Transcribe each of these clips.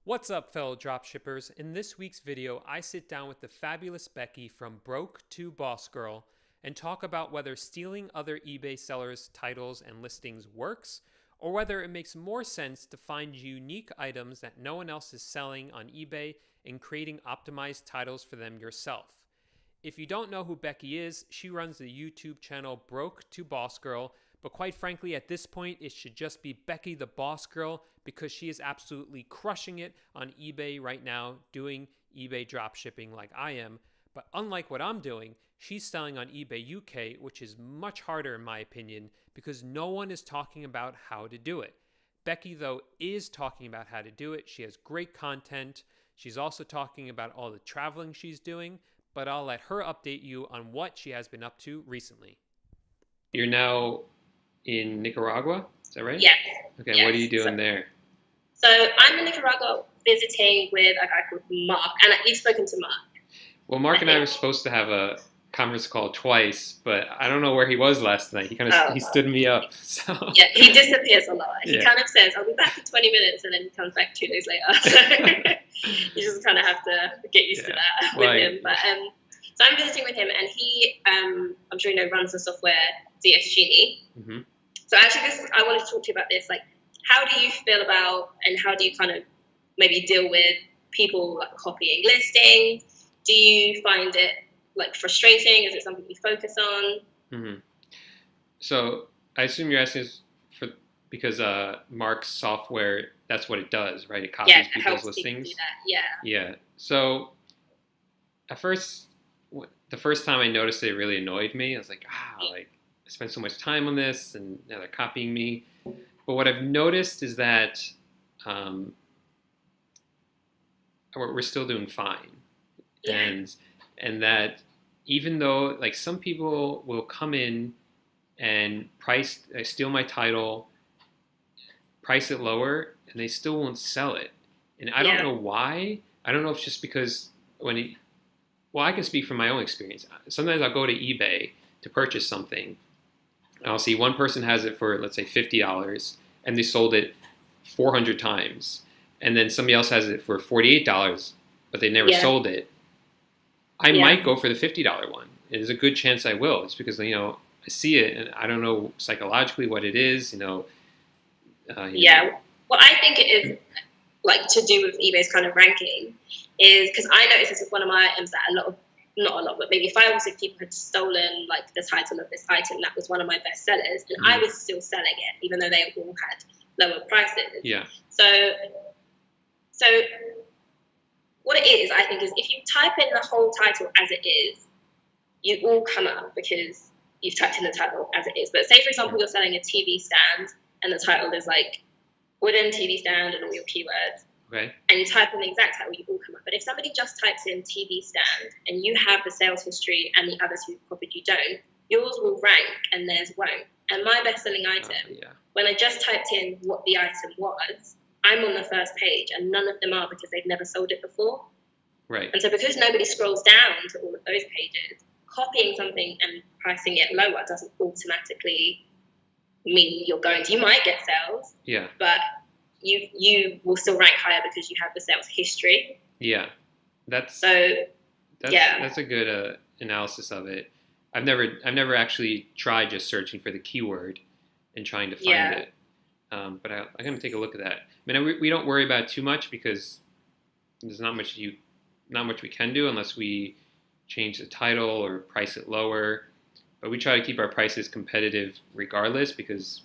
What's up, fellow dropshippers? In this week's video, I sit down with the fabulous Becky from Broke to Boss Girl and talk about whether stealing other eBay sellers' titles and listings works, or whether it makes more sense to find unique items that no one else is selling on eBay and creating optimized titles for them yourself. If you don't know who Becky is, she runs the YouTube channel Broke to Boss Girl, but quite frankly, at this point, it should just be Becky the Boss Girl because she is absolutely crushing it on eBay right now, doing eBay dropshipping like I am. But unlike what I'm doing, she's selling on eBay UK, which is much harder in my opinion because no one is talking about how to do it. Becky, though, is talking about how to do it. She has great content. She's also talking about all the traveling she's doing, but I'll let her update you on what she has been up to recently. You're now in Nicaragua, is that right? Yes. Okay, yes. What are you doing there? So I'm in Nicaragua visiting with a guy called Mark, and you've spoken to Mark. Well, Mark and I were supposed to have a conference call twice, but I don't know where he was last night. He stood me up. So. Yeah, he disappears a lot. He Yeah. kind of says, I'll be back in 20 minutes, and then he comes back 2 days later. So you just kind of have to get used to that with him. But so I'm visiting with him, and he, I'm sure you know, runs the software DSGenie. Mm-hmm. So actually, I wanted to talk to you about this. Like, how do you feel about, and how do you kind of maybe deal with people like copying listings? Do you find it like frustrating? Is it something you focus on? Mm-hmm. So I assume you're asking because Mark's software, that's what it does, right? It copies people's listings. Do that. Yeah. So at first, the first time I noticed it really annoyed me. I was like, I spent so much time on this, and now they're copying me. But what I've noticed is that we're still doing fine, and that even though like some people will come in and steal my title, price it lower, and they still won't sell it, and I don't know why. I don't know if it's just because I can speak from my own experience. Sometimes I'll go to eBay to purchase something. I'll see one person has it for, let's say, $50, and they sold it 400 times. And then somebody else has it for $48, but they never sold it. I might go for the $50 one. There's a good chance I will. It's because, I see it, and I don't know psychologically what it is, Well, I think it is, like, to do with eBay's kind of ranking, is because I noticed this with one of my items that not a lot, but maybe 5 or 6 people had stolen like the title of this item that was one of my best sellers, and I was still selling it even though they all had lower prices. Yeah. So what it is, I think, is if you type in the whole title as it is, you all come up because you've typed in the title as it is. But say, for example, you're selling a TV stand and the title is like wooden TV stand and all your keywords. Okay. And you type in the exact title, you all come up. But if somebody just types in TV stand and you have the sales history and the others who copied you don't, yours will rank and theirs won't. And my best-selling item, when I just typed in what the item was, I'm on the first page, and none of them are because they've never sold it before. Right. And so because nobody scrolls down to all of those pages, copying something and pricing it lower doesn't automatically mean you might get sales. Yeah. But you will still rank higher because you have the sales history. Yeah, that's a good analysis of it. I've never actually tried just searching for the keyword and trying to find it. But I'm gonna take a look at that. I mean, we don't worry about it too much because there's not much we can do unless we change the title or price it lower. But we try to keep our prices competitive regardless because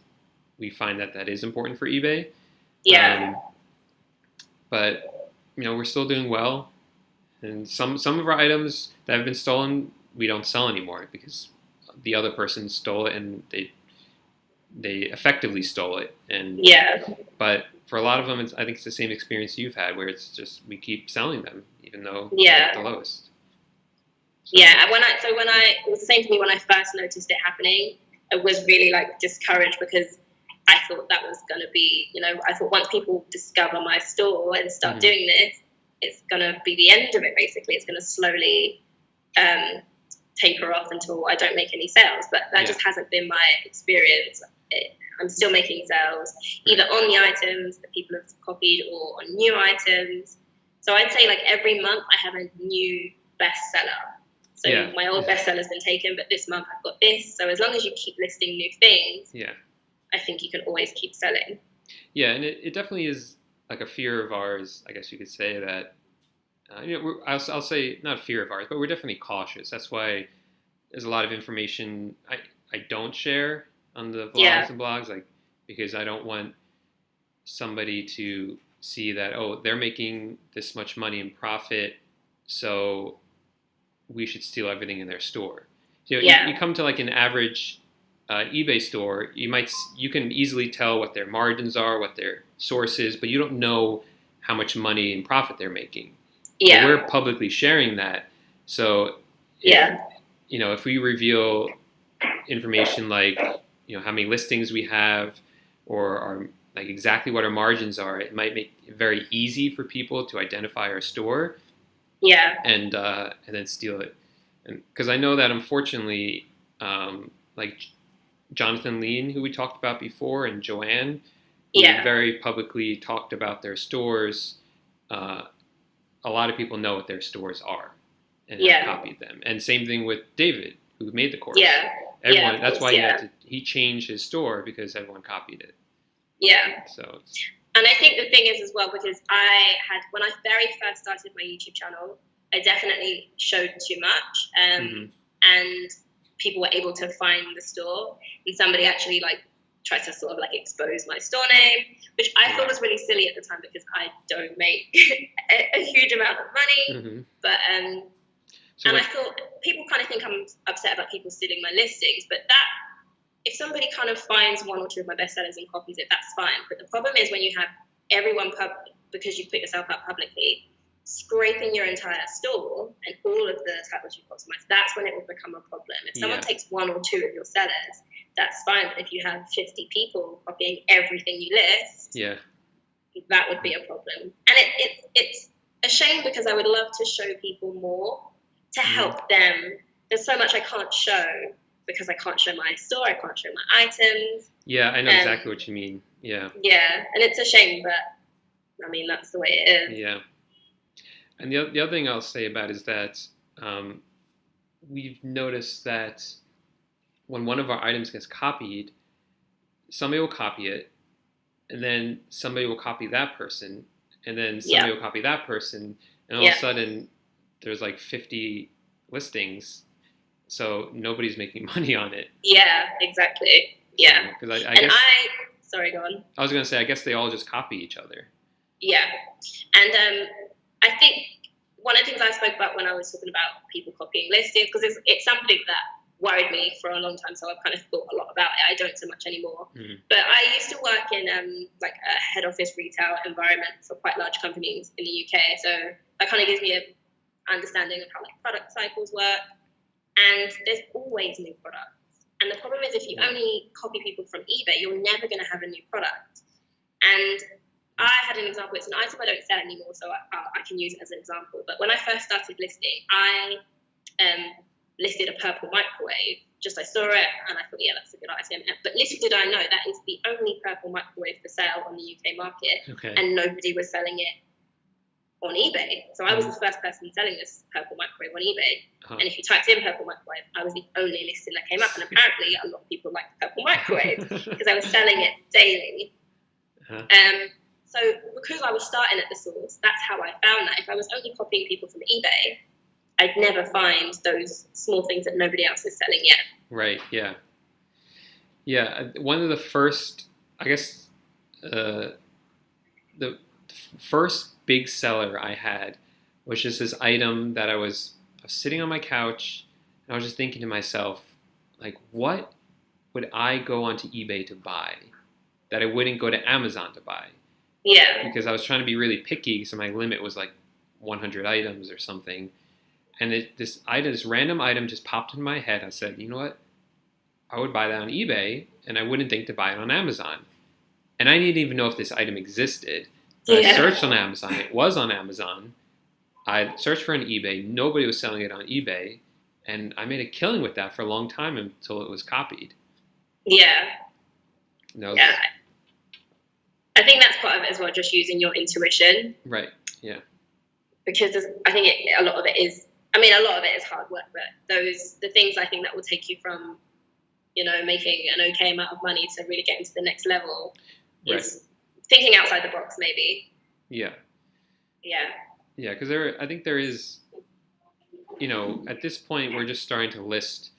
we find that is important for eBay. Yeah. But we're still doing well, and some of our items that have been stolen we don't sell anymore because the other person stole it and they effectively stole it. And but for a lot of them, I think it's the same experience you've had where it's just we keep selling them even though they're at the lowest. So. Yeah. It was the same for me when I first noticed it happening. I was really like discouraged because I thought that was going to be, I thought once people discover my store and start doing this, it's going to be the end of it, basically. It's going to slowly taper off until I don't make any sales. But that just hasn't been my experience. I'm still making sales either on the items that people have copied or on new items. So I'd say like every month I have a new bestseller. So my old bestseller's been taken, but this month I've got this. So as long as you keep listing new things, I think you can always keep selling. Yeah, and it definitely is like a fear of ours, I guess you could say that. I'll say not a fear of ours, but we're definitely cautious. That's why there's a lot of information I don't share on the vlogs and blogs, like because I don't want somebody to see that, oh, they're making this much money in profit, so we should steal everything in their store. You come to like an average eBay store, you can easily tell what their margins are, what their source is, but you don't know how much money in profit they're making. But we're publicly sharing that. So if we reveal information like how many listings we have or like exactly what our margins are, it might make it very easy for people to identify our store. And then steal it. And because I know that unfortunately, like Jonathan Lean, who we talked about before, and Joanne, who very publicly talked about their stores. A lot of people know what their stores are and have copied them. And same thing with David, who made the course. Everyone. That's why he changed his store because everyone copied it. So. And I think the thing is as well, because when I very first started my YouTube channel, I definitely showed too much, and people were able to find the store, and somebody actually like tried to sort of like expose my store name, which I thought was really silly at the time because I don't make a huge amount of money. But and I thought people kind of think I'm upset about people stealing my listings, but if somebody kind of finds one or two of my bestsellers and copies it, that's fine. But the problem is when you have everyone because you put yourself out publicly, scraping your entire store and all of the titles you've optimized, that's when it will become a problem. If someone takes one or two of your sellers, that's fine. But if you have 50 people copying everything you list, that would be a problem. And it's a shame because I would love to show people more to help them. There's so much I can't show because I can't show my store, I can't show my items. Yeah, I know exactly what you mean. Yeah, and it's a shame, but I mean, that's the way it is. Yeah. And the other thing I'll say about it is that we've noticed that when one of our items gets copied, somebody will copy it, and then somebody will copy that person, and then somebody will copy that person, and all of a sudden there's like 50 listings, so nobody's making money on it. Yeah, exactly. Yeah. Because sorry, go on. I was going to say, I guess they all just copy each other. Yeah. And I think one of the things I spoke about when I was talking about people copying listings, because it's something that worried me for a long time, so I've kind of thought a lot about it. I don't so much anymore. But I used to work in like a head office retail environment for quite large companies in the UK, so that kind of gives me an understanding of how like product cycles work. And there's always new products. And the problem is if you only copy people from eBay, you're never going to have a new product. And I had an example. It's an item I don't sell anymore, so I can use it as an example. But when I first started listing, I listed a purple microwave. I saw it and I thought, that's a good item. But little did I know that is the only purple microwave for sale on the UK market. And nobody was selling it on eBay. So I was the first person selling this purple microwave on eBay. And if you typed in purple microwave, I was the only listing that came up. And apparently a lot of people like purple microwave because I was selling it daily. So because I was starting at the source, that's how I found that. If I was only copying people from eBay, I'd never find those small things that nobody else is selling yet. Right, yeah. Yeah, one of the first, I guess, the first big seller I had was just this item that I was sitting on my couch, and I was just thinking to myself, like, what would I go onto eBay to buy that I wouldn't go to Amazon to buy? Yeah. Because I was trying to be really picky, so my limit was like 100 items or something. And this random item just popped in my head. I said, you know what? I would buy that on eBay, and I wouldn't think to buy it on Amazon. And I didn't even know if this item existed. I searched on Amazon. It was on Amazon. I searched for an eBay. Nobody was selling it on eBay. And I made a killing with that for a long time until it was copied. Yeah. No. Yeah. I think that's part of it as well, just using your intuition. Right. Yeah. Because I think a lot of it is hard work, but the things I think that will take you from, making an okay amount of money to really getting to the next level is thinking outside the box, maybe. Yeah. Yeah. Yeah, because I think there is, at this point we're just starting to list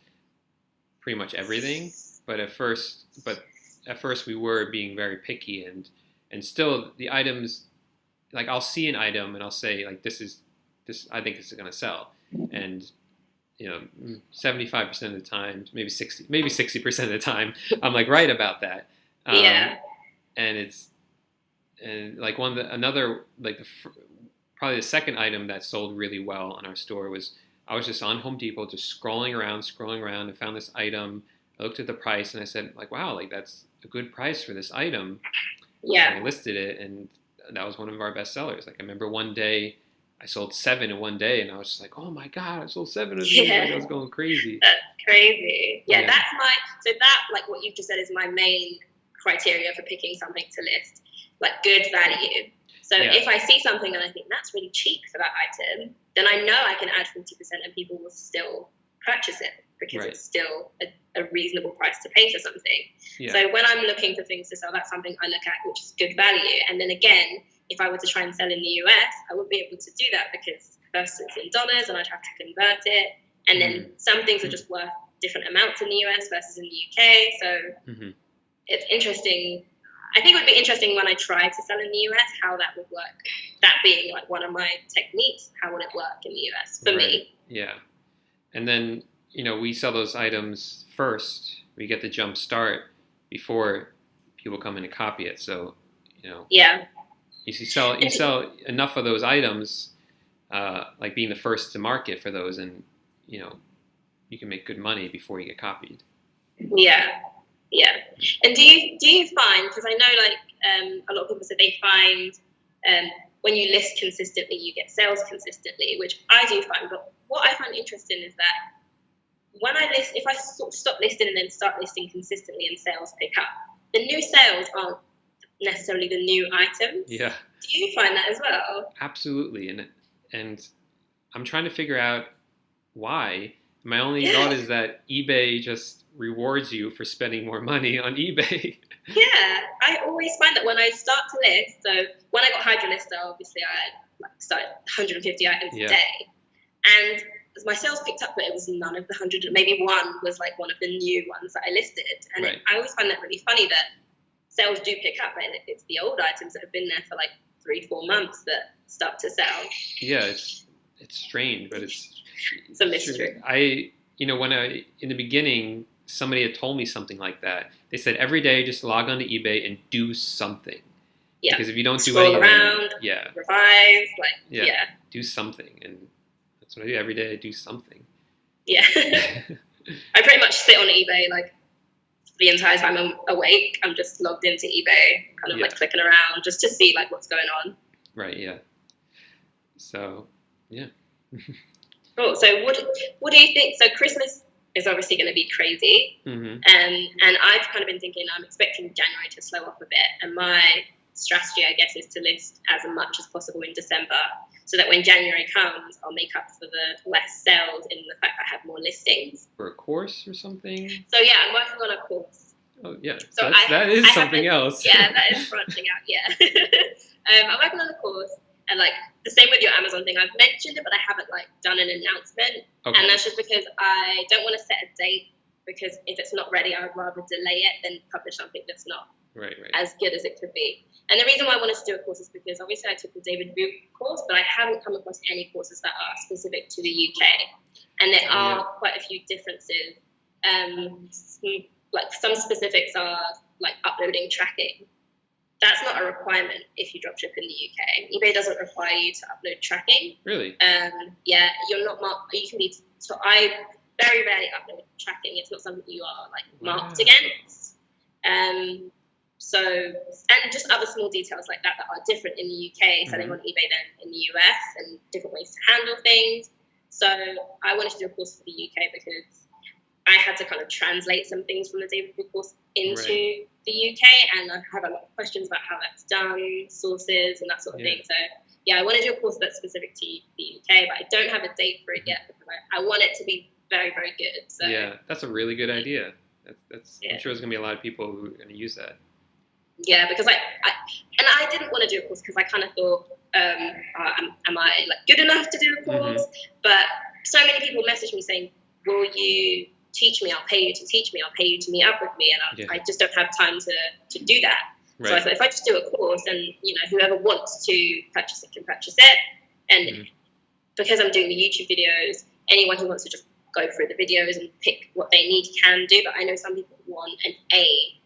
pretty much everything. But at first we were being very picky, and still the items, like I'll see an item and I'll say like this I think this is gonna sell, and 75% of the time, maybe 60% of the time, I'm like right about that. Yeah. And like probably the second item that sold really well on our store was, I was just on Home Depot, just scrolling around, and found this item. I looked at the price and I said, like, wow, like that's a good price for this item. Yeah. And I listed it, and that was one of our best sellers. Like I remember one day I sold 7 in one day, and I was just like, oh my God, I sold 7 of these. Yeah. Like, I was going crazy. That's crazy. Yeah, so that, like what you've just said, is my main criteria for picking something to list, like good value. So if I see something and I think that's really cheap for that item, then I know I can add 40% and people will still purchase it because it's still a reasonable price to pay for something. Yeah. So when I'm looking for things to sell, that's something I look at, which is good value. And then again, if I were to try and sell in the US, I wouldn't be able to do that because first it's in dollars and I'd have to convert it. And then some things are just worth different amounts in the US versus in the UK. So it's interesting. I think it would be interesting when I try to sell in the US, how that would work. That being like one of my techniques, how would it work in the US for me? Yeah. And then, we sell those items first. We get the jump start before people come in and copy it. So, Yeah. You sell enough of those items, like being the first to market for those, and, you can make good money before you get copied. Yeah. Yeah. And do you find, because I know a lot of people say they find when you list consistently, you get sales consistently, which I do find. But what I find interesting is that when I list, if I sort of stop listing and then start listing consistently and sales pick up, the new sales aren't necessarily the new items. Yeah. Do you find that as well? Absolutely. And I'm trying to figure out why. My only thought is that eBay just rewards you for spending more money on eBay. Yeah, I always find that when I start to list, so when I got HydroLister, obviously I started 150 items a day, and my sales picked up, but it was none of the 100, maybe one was like one of the new ones that I listed, and I always find that really funny that sales do pick up, and it's the old items that have been there for like 3-4 months that start to sell. Yeah, it's strange, but it's a mystery. When in the beginning, somebody had told me something like that. They said every day just log on to eBay and do something. Yeah. Because if you don't do anything, around, revise, do something, and that's what I do every day. I do something. Yeah. I pretty much sit on eBay like the entire time I'm awake. I'm just logged into eBay, kind of like clicking around just to see like what's going on. Right. Yeah. So, yeah. Cool. So what do you think? So Christmas is obviously going to be crazy. And I've kind of been thinking, I'm expecting January to slow up a bit. And my strategy, I guess, is to list as much as possible in December so that when January comes, I'll make up for the less sales in the fact I have more listings. For a course or something? So yeah, I'm working on a course. Oh yeah, so that is something else. Yeah, that is branching out, yeah. I'm working on a course, and like the same with your Amazon thing, I've mentioned it, but I haven't like done an announcement. Okay. And that's just because I don't want to set a date, because if it's not ready, I would rather delay it than publish something that's not as good as it could be. And the reason why I wanted to do a course is because obviously I took the David Boot course, but I haven't come across any courses that are specific to the UK. And there are quite a few differences. Like some specifics are like uploading tracking. That's not a requirement if you dropship in the UK. eBay doesn't require you to upload tracking. Really? Yeah, you're not marked. You can be. So I very rarely upload tracking. It's not something you are like marked against. So, and just other small details like that are different in the UK selling on eBay than in the US, and different ways to handle things. So I wanted to do a course for the UK because I had to kind of translate some things from the David Book course into the UK, and I have a lot of questions about how that's done, sources, and that sort of thing. So yeah, I want to do a course that's specific to the UK, but I don't have a date for it yet because I want it to be very, very good. So yeah, that's a really good idea. That's I'm sure there's gonna be a lot of people who are gonna use that. Yeah, because I didn't want to do a course because I kind of thought, am I like good enough to do a course? But so many people message me saying, will you teach me? I'll pay you to teach me. I'll pay you to meet up with me. And I just don't have time to do that. Right. So I thought if I just do a course, and whoever wants to purchase it can purchase it. And because I'm doing the YouTube videos, anyone who wants to just go through the videos and pick what they need can do. But I know some people want an A,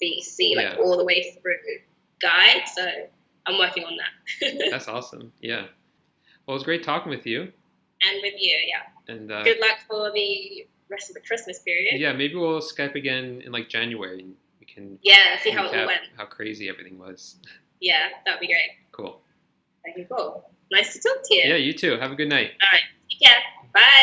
B, C, all the way through guide. So I'm working on that. That's awesome. Yeah. Well, it was great talking with you. And with you, yeah. And good luck for the rest of the Christmas period. Yeah, maybe we'll Skype again in like January, and we can see how it all went. How crazy everything was. Yeah, that'd be great. Cool. Okay, cool. Nice to talk to you. Yeah, you too. Have a good night. All right. Take care. Bye.